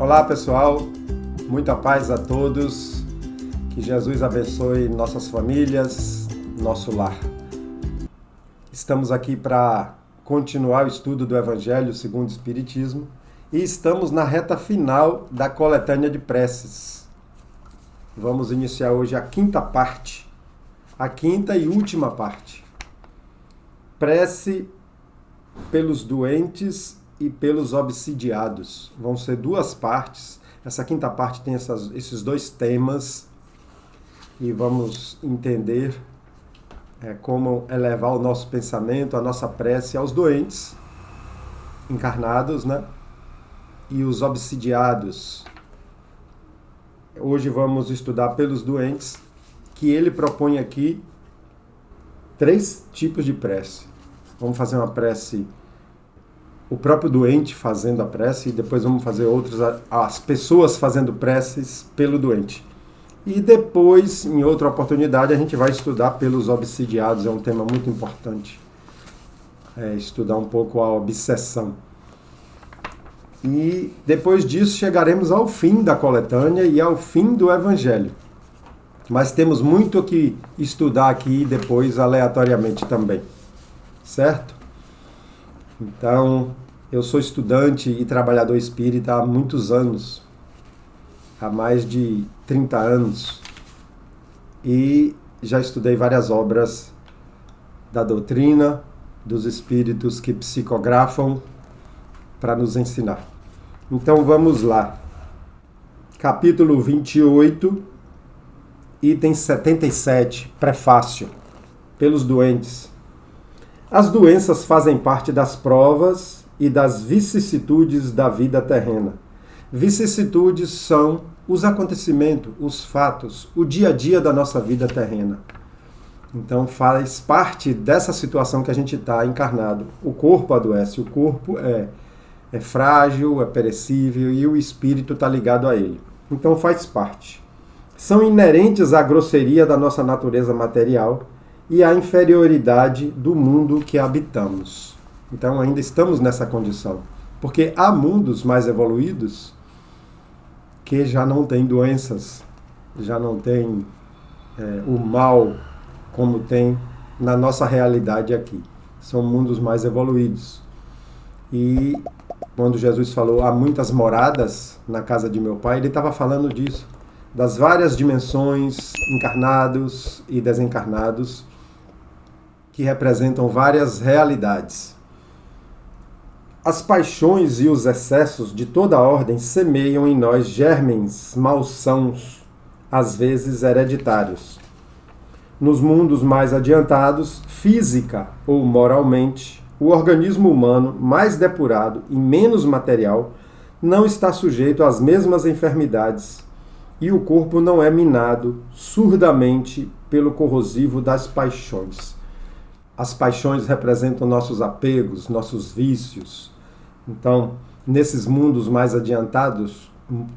Olá pessoal, muita paz a todos, que Jesus abençoe nossas famílias, nosso lar. Estamos aqui para continuar o estudo do Evangelho segundo o Espiritismo e estamos na reta final da coletânea de preces. Vamos iniciar hoje a quinta parte, a quinta e última parte. Prece pelos doentes e pelos obsidiados. Vão ser duas partes. Essa quinta parte tem esses dois temas e vamos entender como elevar o nosso pensamento, a nossa prece aos doentes encarnados, né? E os obsidiados. Hoje vamos estudar pelos doentes, que ele propõe aqui 3 tipos de prece. Vamos fazer uma prece, o próprio doente fazendo a prece, e depois vamos fazer outras, as pessoas fazendo preces pelo doente. E depois, em outra oportunidade, a gente vai estudar pelos obsidiados, é um tema muito importante. Estudar um pouco a obsessão. E depois disso chegaremos ao fim da coletânea e ao fim do Evangelho. Mas temos muito que estudar aqui depois aleatoriamente também. Certo? Então, eu sou estudante e trabalhador espírita há muitos anos. Há mais de 30 anos. E já estudei várias obras da doutrina, dos espíritos que psicografam para nos ensinar. Então vamos lá. Capítulo 28, item 77, prefácio. Pelos doentes. As doenças fazem parte das provas e das vicissitudes da vida terrena. Vicissitudes são os acontecimentos, os fatos, o dia a dia da nossa vida terrena. Então faz parte dessa situação que a gente está encarnado. O corpo adoece, o corpo é frágil, é perecível e o espírito está ligado a ele. Então faz parte. São inerentes à grosseria da nossa natureza material e à inferioridade do mundo que habitamos. Então ainda estamos nessa condição. Porque há mundos mais evoluídos que já não têm doenças, já não têm o mal como tem na nossa realidade aqui. São mundos mais evoluídos. E quando Jesus falou, há muitas moradas na casa de meu pai, ele estava falando disso, das várias dimensões, encarnados e desencarnados, que representam várias realidades. As paixões e os excessos de toda ordem semeiam em nós germens malsãos, às vezes hereditários. Nos mundos mais adiantados, física ou moralmente, o organismo humano, mais depurado e menos material, não está sujeito às mesmas enfermidades e o corpo não é minado surdamente pelo corrosivo das paixões. As paixões representam nossos apegos, nossos vícios. Então, nesses mundos mais adiantados,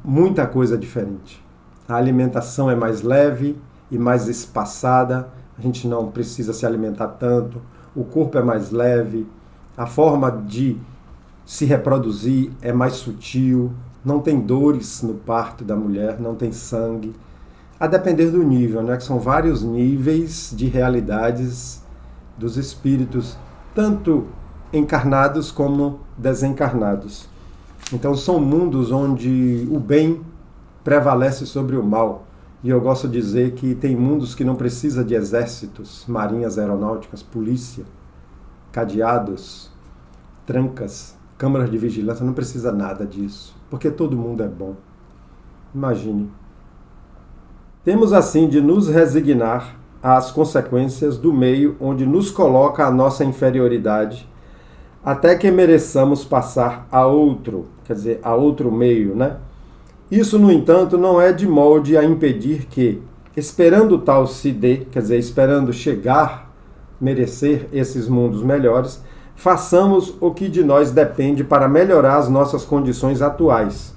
muita coisa é diferente. A alimentação é mais leve e mais espaçada, a gente não precisa se alimentar tanto, o corpo é mais leve, a forma de se reproduzir é mais sutil, não tem dores no parto da mulher, não tem sangue, a depender do nível, né? Que são vários níveis de realidades dos espíritos, tanto encarnados como desencarnados. Então são mundos onde o bem prevalece sobre o mal. E eu gosto de dizer que tem mundos que não precisa de exércitos, marinhas aeronáuticas, polícia, cadeados, trancas, câmaras de vigilância, não precisa nada disso, porque todo mundo é bom. Imagine. Temos assim de nos resignar às consequências do meio onde nos coloca a nossa inferioridade, até que mereçamos passar a outro, quer dizer, a outro meio, né? Isso, no entanto, não é de molde a impedir que, esperando tal se dê, quer dizer, esperando chegar, merecer esses mundos melhores, façamos o que de nós depende para melhorar as nossas condições atuais.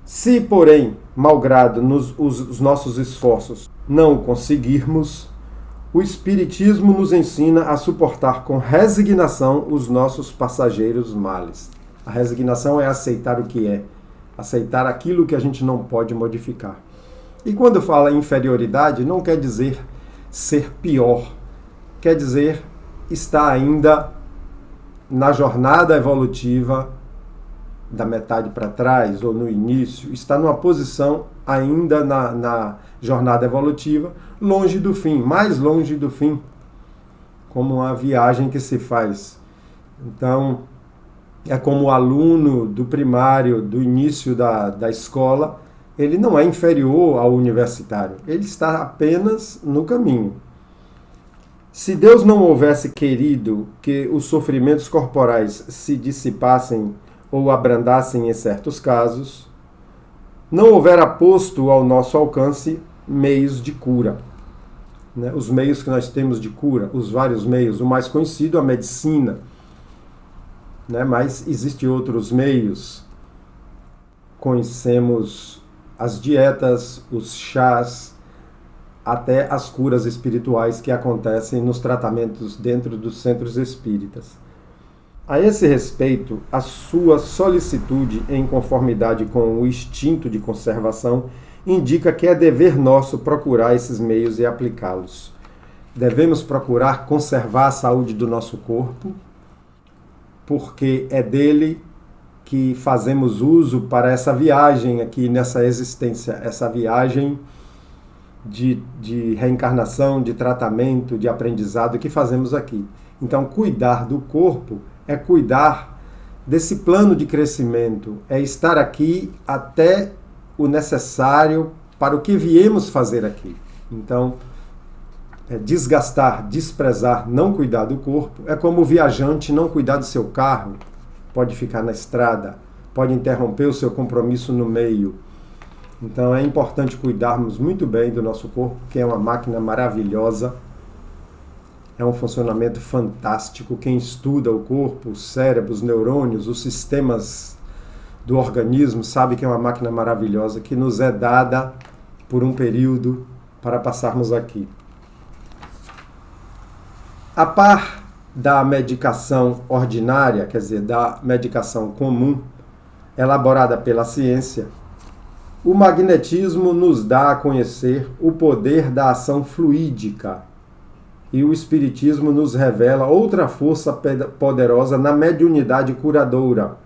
Se, porém, malgrado os nossos esforços, não o conseguirmos, o Espiritismo nos ensina a suportar com resignação os nossos passageiros males. A resignação é aceitar o que é. aceitar aquilo que a gente não pode modificar. E quando fala inferioridade, não quer dizer ser pior, quer dizer estar ainda na jornada evolutiva da metade para trás ou no início, está numa posição ainda na jornada evolutiva, longe do fim, mais longe do fim, como uma viagem que se faz. Então, é como o aluno do primário, do início da escola, ele não é inferior ao universitário, ele está apenas no caminho. Se Deus não houvesse querido que os sofrimentos corporais se dissipassem ou abrandassem em certos casos, não houvera posto ao nosso alcance meios de cura. Né? Os meios que nós temos de cura, os vários meios, o mais conhecido, a medicina, né? Mas existem outros meios. Conhecemos as dietas, os chás, até as curas espirituais que acontecem nos tratamentos dentro dos centros espíritas. A esse respeito, a sua solicitude em conformidade com o instinto de conservação indica que é dever nosso procurar esses meios e aplicá-los. Devemos procurar conservar a saúde do nosso corpo, porque é dele que fazemos uso para essa viagem aqui nessa existência, essa viagem de reencarnação, de tratamento, de aprendizado que fazemos aqui. Então, cuidar do corpo é cuidar desse plano de crescimento, é estar aqui até o necessário para o que viemos fazer aqui. Então, desgastar, desprezar, não cuidar do corpo, é como o viajante não cuidar do seu carro, pode ficar na estrada, pode interromper o seu compromisso no meio. Então é importante cuidarmos muito bem do nosso corpo, que é uma máquina maravilhosa, é um funcionamento fantástico. Quem estuda o corpo, o cérebro, os neurônios, os sistemas do organismo, sabe que é uma máquina maravilhosa que nos é dada por um período para passarmos aqui. A par da medicação ordinária, quer dizer, da medicação comum, elaborada pela ciência, o magnetismo nos dá a conhecer o poder da ação fluídica e o espiritismo nos revela outra força poderosa na mediunidade curadora,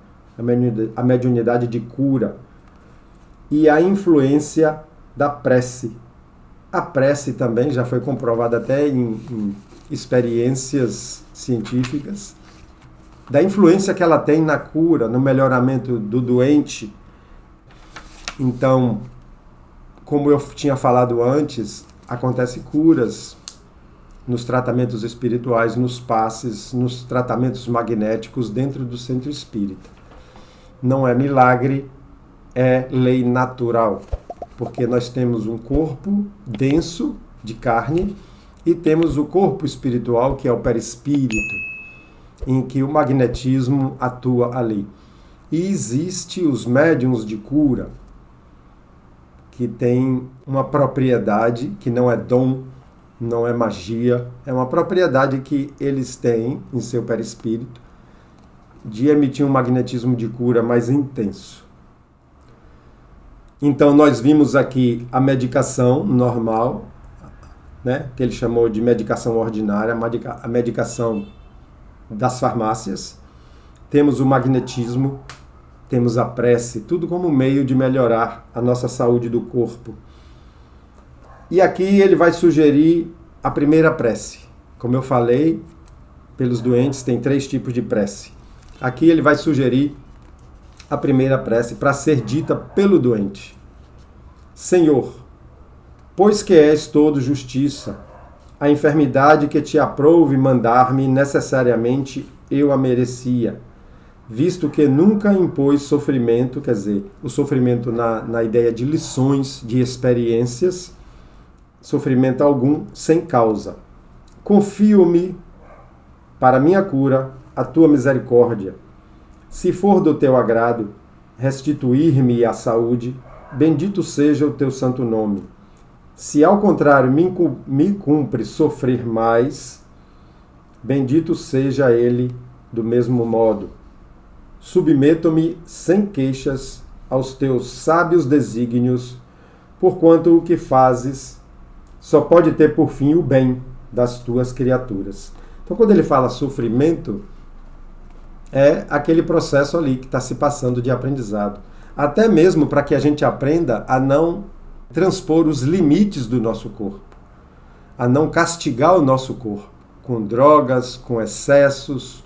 a mediunidade de cura e a influência da prece. A prece também já foi comprovada até em experiências científicas, da influência que ela tem na cura, no melhoramento do doente. Então, como eu tinha falado antes, acontece curas nos tratamentos espirituais, nos passes, nos tratamentos magnéticos dentro do centro espírita. Não é milagre, é lei natural, porque nós temos um corpo denso de carne e temos o corpo espiritual, que é o perispírito, em que o magnetismo atua ali. E existe os médiuns de cura, que tem uma propriedade que não é dom, não é magia, é uma propriedade que eles têm em seu perispírito de emitir um magnetismo de cura mais intenso. Então nós vimos aqui a medicação normal, né, que ele chamou de medicação ordinária, a medicação das farmácias. Temos o magnetismo, temos a prece, tudo como meio de melhorar a nossa saúde do corpo. E aqui ele vai sugerir a primeira prece. Como eu falei, pelos doentes tem 3 tipos de prece. Aqui ele vai sugerir a primeira prece para ser dita pelo doente. Senhor, pois que és todo justiça, a enfermidade que te aprouve mandar-me necessariamente eu a merecia, visto que nunca impôs sofrimento, quer dizer, o sofrimento na ideia de lições, de experiências, sofrimento algum sem causa. Confio-me para minha cura a tua misericórdia. Se for do teu agrado, restituir-me a saúde, bendito seja o teu santo nome. Se ao contrário me cumpre sofrer mais, bendito seja ele do mesmo modo. Submeto-me sem queixas aos teus sábios desígnios, porquanto o que fazes só pode ter por fim o bem das tuas criaturas. Então, quando ele fala sofrimento, é aquele processo ali que está se passando de aprendizado. Até mesmo para que a gente aprenda a não transpor os limites do nosso corpo, a não castigar o nosso corpo com drogas, com excessos,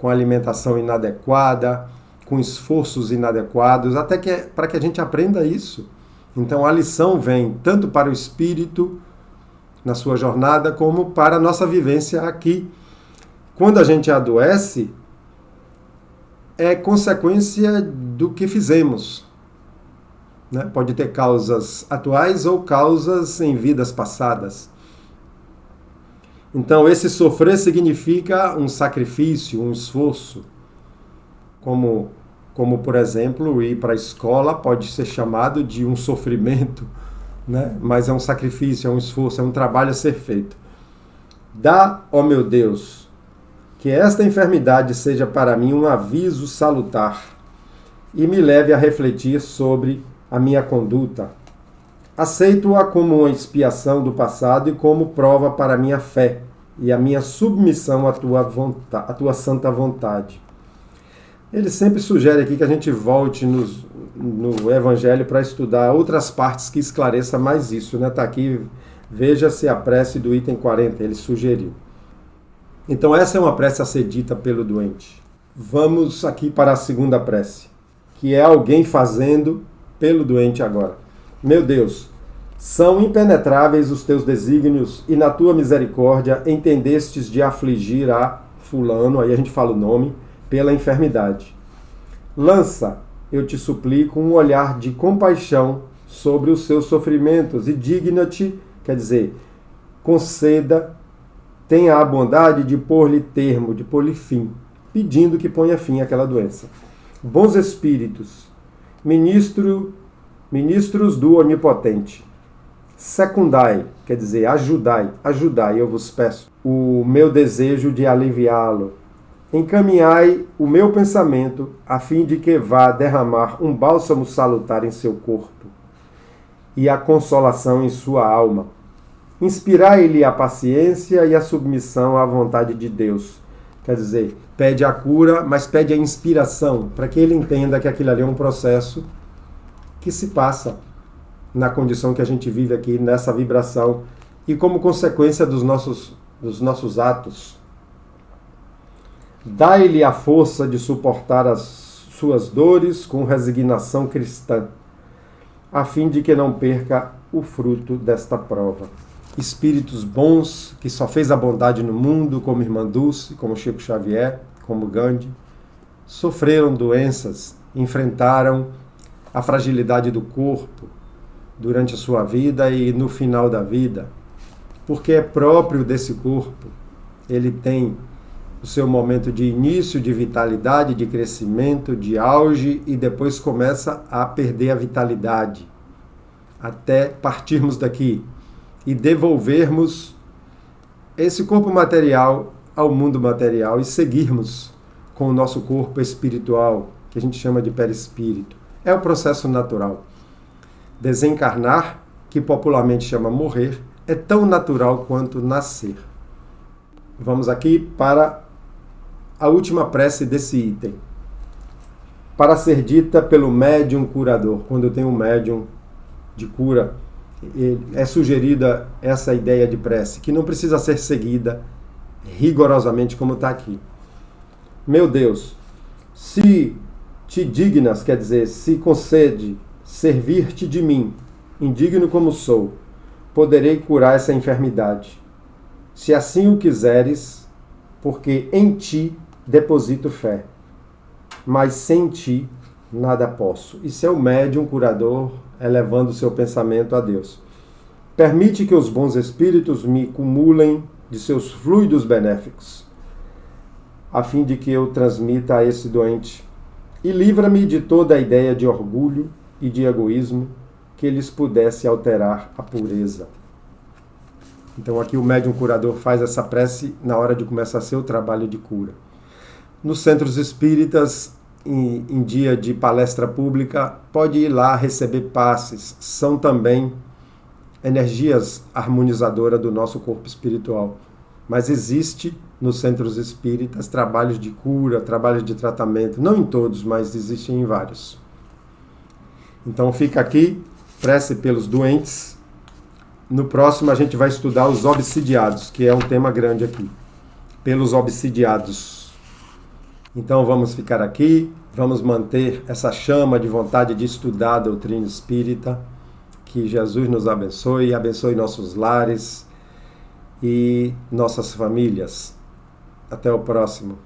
com alimentação inadequada, com esforços inadequados, até que para que a gente aprenda isso. Então a lição vem tanto para o espírito na sua jornada, como para a nossa vivência aqui. Quando a gente adoece, é consequência do que fizemos. Né? Pode ter causas atuais ou causas em vidas passadas. Então, esse sofrer significa um sacrifício, um esforço. Como por exemplo, ir para a escola pode ser chamado de um sofrimento, né? Mas é um sacrifício, é um esforço, é um trabalho a ser feito. Dá, ó meu Deus, que esta enfermidade seja para mim um aviso salutar e me leve a refletir sobre a minha conduta. Aceito-a como uma expiação do passado e como prova para a minha fé e a minha submissão à tua santa vontade. Ele sempre sugere aqui que a gente volte no Evangelho para estudar outras partes que esclareça mais isso. Né? Tá aqui, veja-se a prece do item 40, ele sugeriu. Então essa é uma prece a ser dita pelo doente. Vamos aqui para a segunda prece, que é alguém fazendo pelo doente agora. Meu Deus, são impenetráveis os teus desígnios e na tua misericórdia entendestes de afligir a fulano, aí a gente fala o nome, pela enfermidade. Lança, eu te suplico, um olhar de compaixão sobre os seus sofrimentos e digna-te, quer dizer, conceda, tenha a bondade de pôr-lhe termo, de pôr-lhe fim, pedindo que ponha fim àquela doença. Bons espíritos, ministros do Onipotente, secundai, quer dizer, ajudai, eu vos peço, o meu desejo de aliviá-lo. Encaminhai o meu pensamento, a fim de que vá derramar um bálsamo salutar em seu corpo e a consolação em sua alma. Inspirai-lhe a paciência e a submissão à vontade de Deus. Quer dizer, pede a cura, mas pede a inspiração, para que ele entenda que aquilo ali é um processo que se passa na condição que a gente vive aqui, nessa vibração, e como consequência dos nossos atos. Dai-lhe a força de suportar as suas dores com resignação cristã, a fim de que não perca o fruto desta prova. Espíritos bons, que só fez a bondade no mundo, como Irmã Dulce, como Chico Xavier, como Gandhi, sofreram doenças, enfrentaram a fragilidade do corpo durante a sua vida e no final da vida, porque é próprio desse corpo, ele tem o seu momento de início, de vitalidade, de crescimento, de auge, e depois começa a perder a vitalidade, até partirmos daqui e devolvermos esse corpo material ao mundo material e seguirmos com o nosso corpo espiritual, que a gente chama de perispírito. É o processo natural. Desencarnar, que popularmente chama morrer, é tão natural quanto nascer. Vamos aqui para a última prece desse item, para ser dita pelo médium curador. Quando eu tenho um médium de cura, é sugerida essa ideia de prece, que não precisa ser seguida rigorosamente como está aqui. Meu Deus, se te dignas, quer dizer, se concede servir-te de mim, indigno como sou, poderei curar essa enfermidade. Se assim o quiseres, porque em ti deposito fé, mas sem ti nada posso. Isso é o médium curador elevando o seu pensamento a Deus. Permite que os bons espíritos me cumulem de seus fluidos benéficos, a fim de que eu transmita a esse doente, e livra-me de toda a ideia de orgulho e de egoísmo que lhes pudesse alterar a pureza. Então aqui o médium curador faz essa prece na hora de começar seu trabalho de cura. Nos centros espíritas, em dia de palestra pública, pode ir lá receber passes. São também energias harmonizadoras do nosso corpo espiritual. Mas existe nos centros espíritas trabalhos de cura, trabalhos de tratamento, não em todos, mas existem em vários. Então fica aqui, prece pelos doentes. No próximo a gente vai estudar os obsidiados, que é um tema grande aqui. Pelos obsidiados. Então vamos ficar aqui, vamos manter essa chama de vontade de estudar a doutrina espírita. Que Jesus nos abençoe, abençoe nossos lares e nossas famílias. Até o próximo.